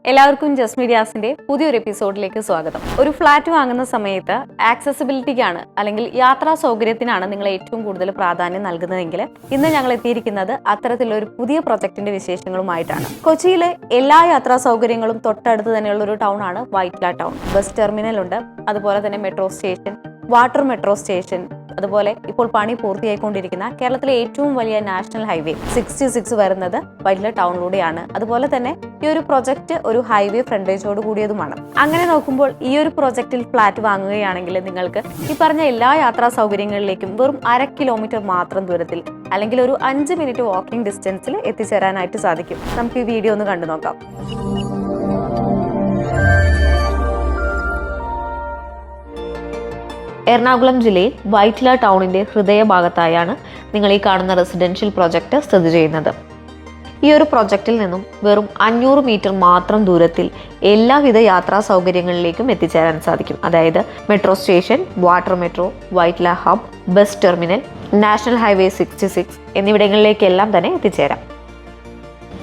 എല്ലാവർക്കും ജസ്റ്റ് മീഡിയാസിന്റെ പുതിയൊരു എപ്പിസോഡിലേക്ക് സ്വാഗതം. ഒരു ഫ്ലാറ്റ് വാങ്ങുന്ന സമയത്ത് ആക്സസിബിലിറ്റിക്കാണ് അല്ലെങ്കിൽ യാത്രാ സൗകര്യത്തിനാണ് നിങ്ങൾ ഏറ്റവും കൂടുതൽ പ്രാധാന്യം നൽകുന്നതെങ്കിൽ ഇന്ന് ഞങ്ങൾ എത്തിയിരിക്കുന്നത് അത്തരത്തിലുള്ള ഒരു പുതിയ പ്രൊജക്ടിന്റെ വിശേഷങ്ങളുമായിട്ടാണ്. കൊച്ചിയിലെ എല്ലാ യാത്രാ സൗകര്യങ്ങളും തൊട്ടടുത്ത് തന്നെയുള്ള ഒരു ടൗൺ ആണ് വൈറ്റ്ല ടൗൺ. ബസ് ടെർമിനൽ ഉണ്ട്, അതുപോലെ തന്നെ metro station, water metro station, അതുപോലെ ഇപ്പോൾ പണി പൂർത്തിയായിക്കൊണ്ടിരിക്കുന്ന കേരളത്തിലെ ഏറ്റവും വലിയ നാഷണൽ ഹൈവേ 66 വരുന്നത് വൈറ്റ്ല ടൗണിലൂടെയാണ്. അതുപോലെ തന്നെ ഈ ഒരു പ്രൊജക്ട് ഒരു ഹൈവേ ഫ്രണ്ടേജോട് കൂടിയതുമാണ്. അങ്ങനെ നോക്കുമ്പോൾ ഈ ഒരു പ്രൊജക്റ്റിൽ ഫ്ലാറ്റ് വാങ്ങുകയാണെങ്കിൽ നിങ്ങൾക്ക് ഈ പറഞ്ഞ എല്ലാ യാത്രാ സൗകര്യങ്ങളിലേക്കും വെറും 1/2 കിലോമീറ്റർ മാത്രം ദൂരത്തിൽ അല്ലെങ്കിൽ ഒരു 5 മിനിറ്റ് വാക്കിംഗ് ഡിസ്റ്റൻസിൽ എത്തിച്ചേരാനായിട്ട് സാധിക്കും. നമുക്ക് ഈ വീഡിയോ ഒന്ന് കണ്ടു നോക്കാം. എറണാകുളം ജില്ലയിൽ വൈറ്റ്ല ടൗണിന്റെ ഹൃദയഭാഗത്തായാണ് നിങ്ങൾ ഈ കാണുന്ന റെസിഡൻഷ്യൽ പ്രൊജക്ട് സ്ഥിതി ചെയ്യുന്നത്. ഈ ഒരു പ്രൊജക്റ്റിൽ നിന്നും വെറും 500 മീറ്റർ മാത്രം ദൂരത്തിൽ എല്ലാവിധ യാത്രാ സൗകര്യങ്ങളിലേക്കും എത്തിച്ചേരാൻ സാധിക്കും. അതായത് metro station, water metro, Vyttila hub, bus terminal, national highway 66 എന്നിവിടങ്ങളിലേക്കെല്ലാം തന്നെ എത്തിച്ചേരാം.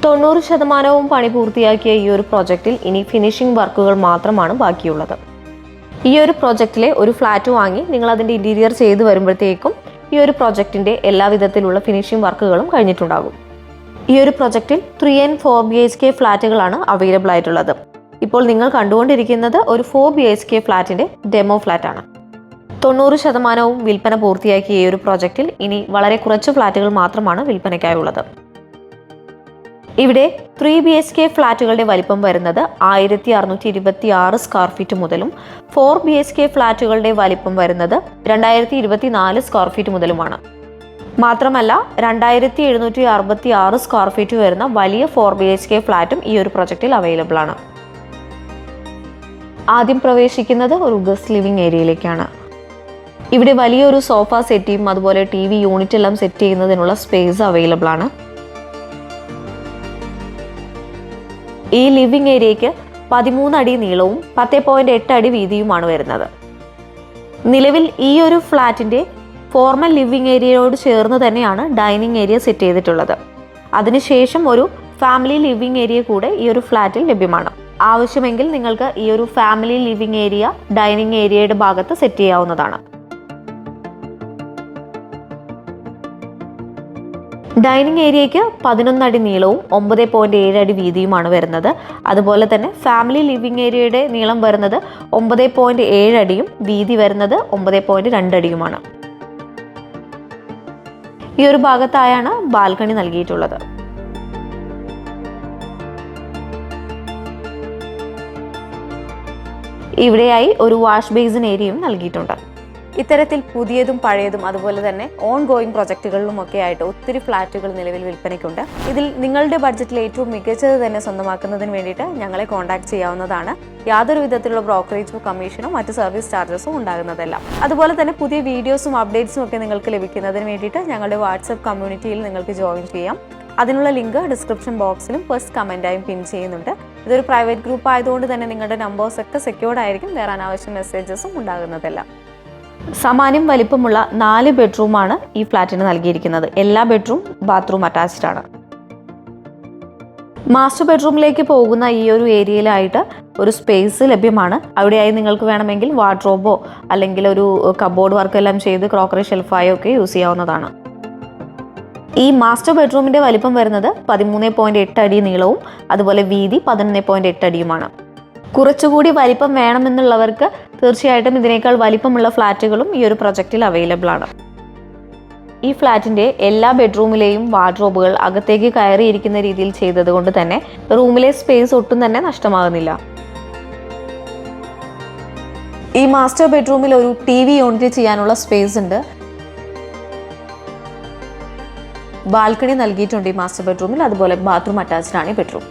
90% പണി പൂർത്തിയാക്കിയ ഈ ഒരു പ്രൊജക്റ്റിൽ ഇനി ഫിനിഷിംഗ് വർക്കുകൾ മാത്രമാണ് ബാക്കിയുള്ളത്. ഈ ഒരു പ്രൊജക്റ്റിലെ ഒരു ഫ്ലാറ്റ് വാങ്ങി നിങ്ങൾ അതിൻ്റെ ഇൻറ്റീരിയർ ചെയ്ത് വരുമ്പോഴത്തേക്കും ഈ ഒരു പ്രൊജക്റ്റിൻ്റെ എല്ലാ വിധത്തിലുള്ള ഫിനിഷിംഗ് വർക്കുകളും കഴിഞ്ഞിട്ടുണ്ടാകും. ഈ ഒരു പ്രൊജക്റ്റിൽ 3 and 4 BHK ഫ്ലാറ്റുകളാണ് അവൈലബിൾ ആയിട്ടുള്ളത്. ഇപ്പോൾ നിങ്ങൾ കണ്ടുകൊണ്ടിരിക്കുന്നത് ഒരു 4 BHK ഫ്ലാറ്റിൻ്റെ ഡെമോ ഫ്ലാറ്റാണ്. 90% വിൽപ്പന പൂർത്തിയാക്കിയ ഈ ഒരു പ്രൊജക്റ്റിൽ ഇനി വളരെ കുറച്ച് ഫ്ലാറ്റുകൾ മാത്രമാണ് വിൽപ്പനയ്ക്കായുള്ളത്. ഇവിടെ 3 BHK ഫ്ലാറ്റുകളുടെ വലിപ്പം വരുന്നത് 1626 സ്ക്വയർ ഫീറ്റ് മുതലും 4 BHK ഫ്ലാറ്റുകളുടെ വലിപ്പം വരുന്നത് 2024 സ്ക്വയർ ഫീറ്റ് മുതലുമാണ്. മാത്രമല്ല 2766 സ്ക്വയർ ഫീറ്റ് വരുന്ന വലിയ 4 BHK ഫ്ലാറ്റും ഈ ഒരു പ്രൊജക്റ്റിൽ അവൈലബിൾ ആണ്. ആദ്യം പ്രവേശിക്കുന്നത് ഒരു ഗസ്റ്റ് ലിവിംഗ് ഏരിയയിലേക്കാണ്. ഇവിടെ വലിയൊരു സോഫ സെറ്റിയും അതുപോലെ TV യൂണിറ്റ് എല്ലാം സെറ്റ് ചെയ്യുന്നതിനുള്ള സ്പേസ് അവൈലബിൾ ആണ്. ഈ ലിവിംഗ് ഏരിയയ്ക്ക് 13 അടി നീളവും 10.8 അടി വീതിയുമാണ് വരുന്നത്. നിലവിൽ ഈ ഒരു ഫ്ലാറ്റിന്റെ ഫോർമൽ ലിവിംഗ് ഏരിയയോട് ചേർന്ന് തന്നെയാണ് ഡൈനിങ് ഏരിയ സെറ്റ് ചെയ്തിട്ടുള്ളത്. അതിനുശേഷം ഒരു ഫാമിലി ലിവിംഗ് ഏരിയ കൂടെ ഈ ഒരു ഫ്ലാറ്റിൽ ലഭ്യമാണ്. ആവശ്യമെങ്കിൽ നിങ്ങൾക്ക് ഈ ഒരു ഫാമിലി ലിവിംഗ് ഏരിയ ഡൈനിങ് ഏരിയയുടെ ഭാഗത്ത് സെറ്റ് ചെയ്യാവുന്നതാണ്. ഡൈനിങ് ഏരിയയ്ക്ക് 11 അടി നീളവും 9.7 അടി വീതിയുമാണ് വരുന്നത്. അതുപോലെ തന്നെ ഫാമിലി ലിവിംഗ് ഏരിയയുടെ നീളം വരുന്നത് 9.7 അടിയും വീതി വരുന്നത് 9.2 അടിയുമാണ്. ഈ ഒരു ഭാഗത്തായാണ് ബാൽക്കണി നൽകിയിട്ടുള്ളത്. ഇവിടെയായി ഒരു വാഷ് ബേസിൻ ഏരിയയും നൽകിയിട്ടുണ്ട്. ഇത്തരത്തിൽ പുതിയതും പഴയതും അതുപോലെ തന്നെ ഓൺ ഗോയിങ് പ്രൊജക്റ്റുകളിലും ഒക്കെ ആയിട്ട് ഒത്തിരി ഫ്ലാറ്റുകൾ നിലവിൽ വിൽപ്പനയ്ക്കുണ്ട്. ഇതിൽ നിങ്ങളുടെ ബഡ്ജറ്റിൽ ഏറ്റവും മികച്ചത് തന്നെ സ്വന്തമാക്കുന്നതിന് വേണ്ടിയിട്ട് ഞങ്ങളെ കോൺടാക്ട് ചെയ്യാവുന്നതാണ്. യാതൊരു വിധത്തിലുള്ള ബ്രോക്കറേജോ കമ്മീഷനോ മറ്റ് സർവീസ് ചാർജസും ഉണ്ടാകുന്നതല്ല. അതുപോലെ തന്നെ പുതിയ വീഡിയോസും അപ്ഡേറ്റ്സും ഒക്കെ നിങ്ങൾക്ക് ലഭിക്കുന്നതിന് വേണ്ടിയിട്ട് ഞങ്ങളുടെ വാട്സപ്പ് കമ്മ്യൂണിറ്റിയിൽ നിങ്ങൾക്ക് ജോയിൻ ചെയ്യാം. അതിനുള്ള ലിങ്ക് ഡിസ്ക്രിപ്ഷൻ ബോക്സിലും ഫസ്റ്റ് കമൻറ്റായും പിൻ ചെയ്യുന്നുണ്ട്. ഇതൊരു പ്രൈവറ്റ് ഗ്രൂപ്പ് ആയതുകൊണ്ട് തന്നെ നിങ്ങളുടെ നമ്പേഴ്സ് ഒക്കെ സെക്യൂർഡ് ആയിരിക്കും. വേറെ അനാവശ്യ മെസ്സേജസും ഉണ്ടാകുന്നതല്ല. സമാനം വലിപ്പമുള്ള 4 ബെഡ്റൂമാണ് ഈ ഫ്ലാറ്റിന് നൽകിയിരിക്കുന്നത്. എല്ലാ ബെഡ്റൂം ബാത്റൂം അറ്റാച്ച്ഡ് ആണ്. മാസ്റ്റർ ബെഡ്റൂമിലേക്ക് പോകുന്ന ഈ ഒരു ഏരിയയിലായിട്ട് ഒരു സ്പേസ് ലഭ്യമാണ്. അവിടെയായി നിങ്ങൾക്ക് വേണമെങ്കിൽ വാർഡ്രോബോ അല്ലെങ്കിൽ ഒരു കബോർഡ് വർക്കെല്ലാം ചെയ്ത് ക്രോക്കറി ഷെൽഫായോ ഒക്കെ യൂസ് ചെയ്യാവുന്നതാണ്. ഈ മാസ്റ്റർ ബെഡ്റൂമിന്റെ വലിപ്പം വരുന്നത് 13.8 അടി നീളവും അതുപോലെ വീതി 11.8 അടിയുമാണ്. കുറച്ചുകൂടി വലിപ്പം വേണമെന്നുള്ളവർക്ക് തീർച്ചയായിട്ടും ഇതിനേക്കാൾ വലിപ്പമുള്ള ഫ്ലാറ്റുകളും ഈ ഒരു പ്രൊജക്റ്റിൽ അവൈലബിൾ ആണ്. ഈ ഫ്ലാറ്റിന്റെ എല്ലാ ബെഡ്റൂമിലെയും വാർഡ്രോബുകൾ അകത്തേക്ക് കയറിയിരിക്കുന്ന രീതിയിൽ ചെയ്തത് കൊണ്ട് തന്നെ റൂമിലെ സ്പേസ് ഒട്ടും തന്നെ നഷ്ടമാകുന്നില്ല. ഈ മാസ്റ്റർ ബെഡ്റൂമിൽ ഒരു TV യൂണിറ്റ് ചെയ്യാനുള്ള സ്പേസ് ഉണ്ട്. ബാൽക്കണി നൽകിയിട്ടുണ്ട് ഈ മാസ്റ്റർ ബെഡ്റൂമിൽ. അതുപോലെ ബാത്റൂം അറ്റാച്ച്ഡ് ആണ് ഈ ബെഡ്റൂം.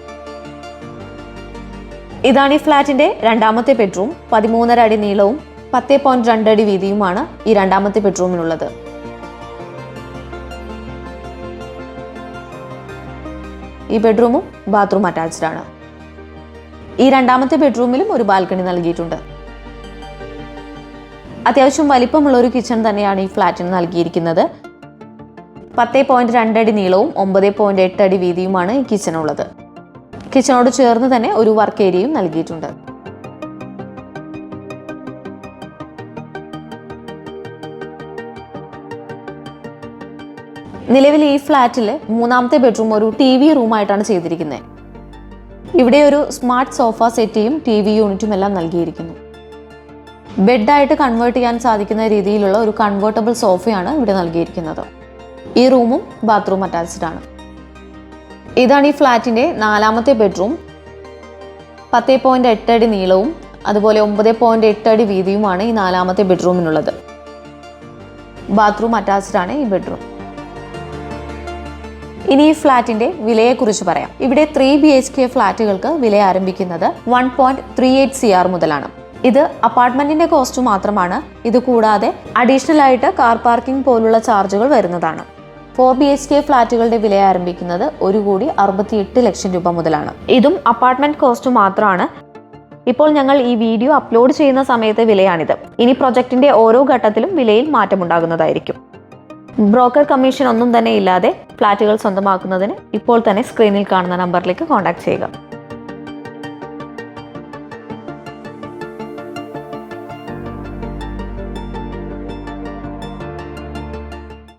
ഇതാണ് ഈ ഫ്ലാറ്റിന്റെ രണ്ടാമത്തെ ബെഡ്റൂം. 13.5 അടി നീളവും 10.2 അടി വീതിയുമാണ് ഈ രണ്ടാമത്തെ ബെഡ്റൂമിനുള്ളത്. ഈ ബെഡ്റൂമും ബാത്റൂം അറ്റാച്ച്ഡ് ആണ്. ഈ രണ്ടാമത്തെ ബെഡ്റൂമിലും ഒരു ബാൽക്കണി നൽകിയിട്ടുണ്ട്. അത്യാവശ്യം വലിപ്പമുള്ള ഒരു കിച്ചൺ തന്നെയാണ് ഈ ഫ്ലാറ്റിന് നൽകിയിരിക്കുന്നത്. 10.2 അടി നീളവും 9.8 അടി വീതിയുമാണ് ഈ കിച്ചൺ ഉള്ളത്. കിച്ചണോട് ചേർന്ന് തന്നെ ഒരു വർക്ക് ഏരിയയും നൽകിയിട്ടുണ്ട്. നിലവിൽ ഈ ഫ്ലാറ്റിൽ മൂന്നാമത്തെ ബെഡ്റൂം ഒരു TV റൂമായിട്ടാണ് ചെയ്തിരിക്കുന്നത്. ഇവിടെ ഒരു സ്മാർട്ട് സോഫ സെറ്റിയും TV യൂണിറ്റും എല്ലാം നൽകിയിരിക്കുന്നു. ബെഡായിട്ട് കൺവേർട്ട് ചെയ്യാൻ സാധിക്കുന്ന രീതിയിലുള്ള ഒരു കൺവേർട്ടബിൾ സോഫയാണ് ഇവിടെ നൽകിയിരിക്കുന്നത്. ഈ റൂമും ബാത്റൂം അറ്റാച്ച്ഡ് ആണ്. ഇതാണ് ഈ ഫ്ലാറ്റിന്റെ 4ാമത്തെ ബെഡ്റൂം. 10.8 അടി നീളവും അതുപോലെ 9.8 അടി വീതിയുമാണ് ഈ 4ാമത്തെ ബെഡ്റൂമിനുള്ളത്. ബാത്റൂം അറ്റാച്ച്ഡ് ആണ് ഈ ബെഡ്റൂം. ഇനി ഈ ഫ്ലാറ്റിന്റെ വിലയെക്കുറിച്ച് പറയാം. ഇവിടെ 3 BHK ഫ്ലാറ്റുകൾക്ക് വില ആരംഭിക്കുന്നത് 1.38 CR മുതലാണ്. ഇത് അപ്പാർട്ട്മെന്റിന്റെ കോസ്റ്റ് മാത്രമാണ്. ഇത് കൂടാതെ അഡീഷണൽ ആയിട്ട് കാർ പാർക്കിംഗ് പോലുള്ള ചാർജുകൾ വരുന്നതാണ്. 4 BHK ഫ്ലാറ്റുകളുടെ വില ആരംഭിക്കുന്നത് 1,68 ലക്ഷം രൂപ മുതലാണ്. ഇതും അപ്പാർട്ട്മെന്റ് കോസ്റ്റ് മാത്രമാണ്. ഇപ്പോൾ ഞങ്ങൾ ഈ വീഡിയോ അപ്ലോഡ് ചെയ്യുന്ന സമയത്തെ വിലയാണിത്. ഇനി പ്രൊജക്ടിന്റെ ഓരോ ഘട്ടത്തിലും വിലയിൽ മാറ്റമുണ്ടാകുന്നതായിരിക്കും. ബ്രോക്കർ കമ്മീഷൻ ഒന്നും തന്നെ ഇല്ലാതെ ഫ്ലാറ്റുകൾ സ്വന്തമാക്കുന്നതിന് ഇപ്പോൾ തന്നെ സ്ക്രീനിൽ കാണുന്ന നമ്പറിലേക്ക് കോൺടാക്ട് ചെയ്യുക.